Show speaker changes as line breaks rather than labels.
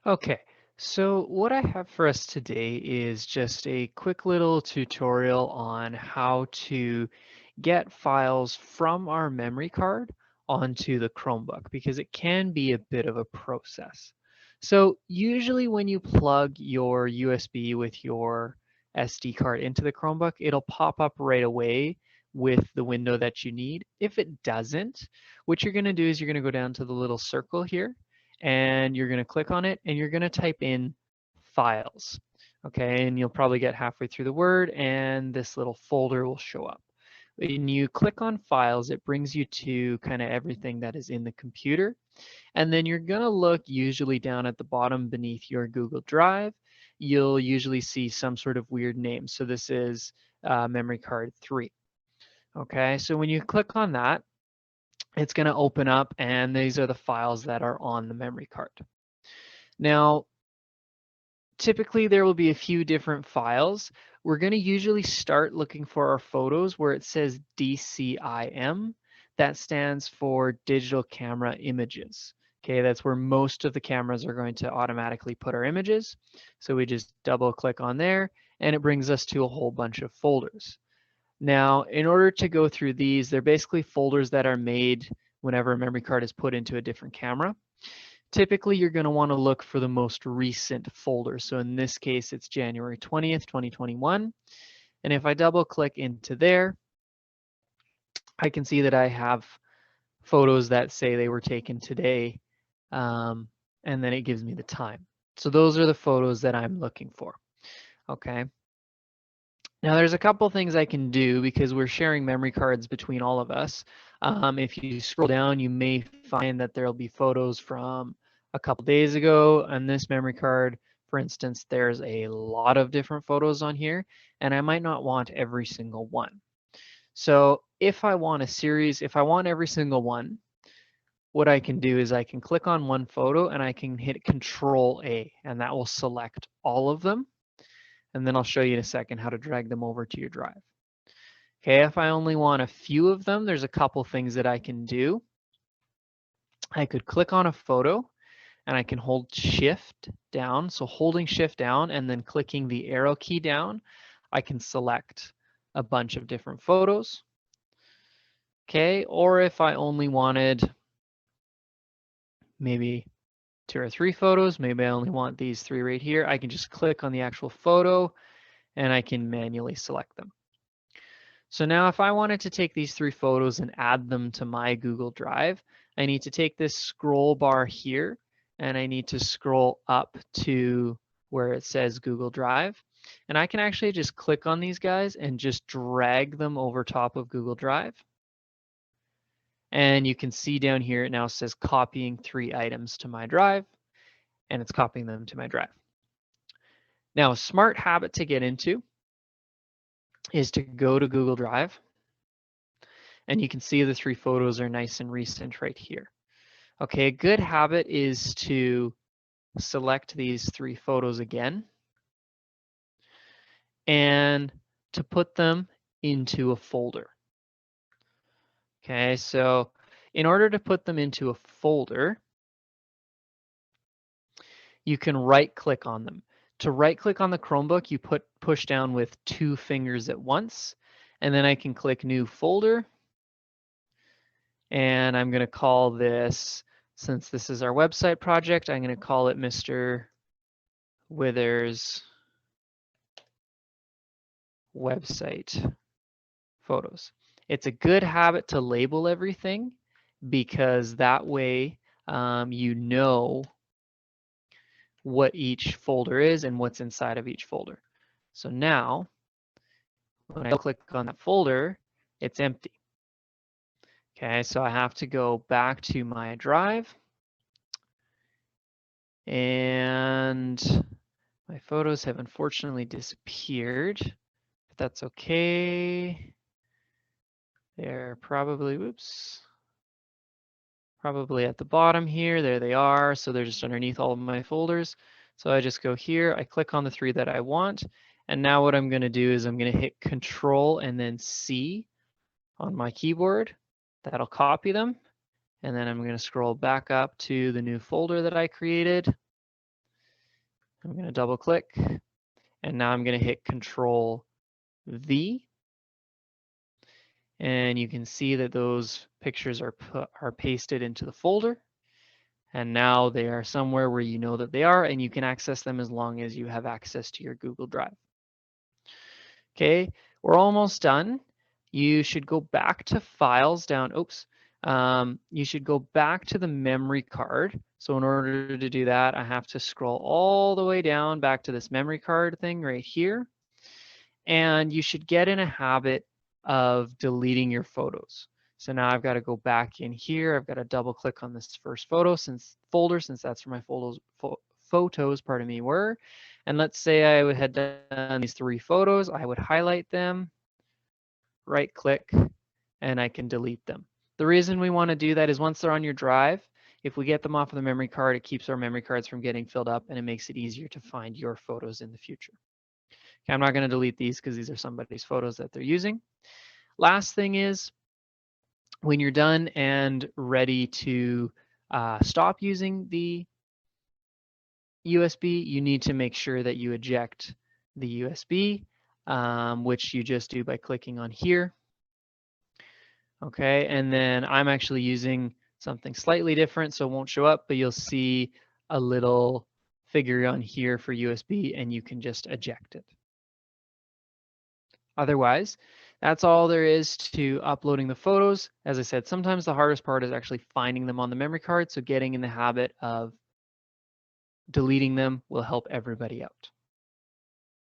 Okay, so what I have for us today is just a quick little tutorial on how to get files from our memory card onto the Chromebook because it can be a bit of a process. So usually when you plug your USB with your SD card into the Chromebook, it'll pop up right away with the window that you need. If it doesn't, what you're going to do is you're going to go down to the little circle here and you're going to click on it and you're going to type in files. Okay, and you'll probably get halfway through the word and this little folder will show up. When you click on files, it brings you to kind of everything that is in the computer. And then you're going to look usually down at the bottom beneath your Google Drive. You'll usually see some sort of weird name. So this is memory card 3. Okay, so when you click on that, it's going to open up and these are the files that are on the memory card. Now, typically there will be a few different files. We're going to usually start looking for our photos where it says DCIM. That stands for digital camera images. Okay, that's where most of the cameras are going to automatically put our images. So we just double click on there and it brings us to a whole bunch of folders. Now, in order to go through these, they're basically folders that are made whenever a memory card is put into a different camera. Typically, you're going to want to look for the most recent folder. So in this case, it's January 20th, 2021. And if I double click into there, I can see that I have photos that say they were taken today, and then it gives me the time. So those are the photos that I'm looking for. Okay. Now there's a couple things I can do because we're sharing memory cards between all of us. If you scroll down, you may find that there'll be photos from a couple days ago on this memory card. For instance, there's a lot of different photos on here, and I might not want every single one. So if I want a series, if I want every single one, what I can do is I can click on one photo and I can hit Control A, and that will select all of them. And then I'll show you in a second how to drag them over to your drive. Okay, if I only want a few of them, there's a couple things that I can do. I could click on a photo and I can hold Shift down. So holding Shift down and then clicking the arrow key down, I can select a bunch of different photos. Okay, or if I only wanted maybe 2 or 3 photos, maybe I only want these 3 right here, I can just click on the actual photo and I can manually select them. So now if I wanted to take these 3 photos and add them to my Google Drive, I need to take this scroll bar here and I need to scroll up to where it says Google Drive. And I can actually just click on these guys and just drag them over top of Google Drive. And you can see down here it now says copying 3 items to my drive, and it's copying them to my drive. Now, a smart habit to get into is to go to Google Drive, and you can see the 3 photos are nice and recent right here. Okay, a good habit is to select these 3 photos again and to put them into a folder. Okay, so in order to put them into a folder, you can right click on them. To right click on the Chromebook, you push down with 2 fingers at once, and then I can click new folder. And I'm going to call this, since this is our website project, I'm going to call it Mr. Withers website photos. It's a good habit to label everything because that way you know what each folder is and what's inside of each folder. So now, when I click on that folder, it's empty. Okay, so I have to go back to my drive and my photos have unfortunately disappeared. If that's okay, they're probably, whoops, probably at the bottom here. There they are. So they're just underneath all of my folders. So I just go here, I click on the 3 that I want. And now what I'm going to do is I'm going to hit Control and then C on my keyboard. That'll copy them. And then I'm going to scroll back up to the new folder that I created. I'm going to double click, and now I'm going to hit Control V, and you can see that those pictures are pasted into the folder, and now they are somewhere where you know that they are, and you can access them as long as you have access to your Google Drive. Okay, we're almost done. You should go back to Files down, you should go back to the memory card. So in order to do that, I have to scroll all the way down back to this memory card thing right here. And you should get in a habit of deleting your photos. So now I've got to go back in here. I've got to double click on this first folder since that's where my photos, pardon me, were. And let's say I had done these 3 photos. I would highlight them, right click, and I can delete them. The reason we want to do that is once they're on your drive, if we get them off of the memory card, it keeps our memory cards from getting filled up, and it makes it easier to find your photos in the future. Okay, I'm not going to delete these because these are somebody's photos that they're using. Last thing is, when you're done and ready to stop using the USB, you need to make sure that you eject the USB, which you just do by clicking on here. Okay, and then I'm actually using something slightly different, so it won't show up, but you'll see a little figure on here for USB, and you can just eject it. Otherwise, that's all there is to uploading the photos. As I said, sometimes the hardest part is actually finding them on the memory card, so getting in the habit of deleting them will help everybody out.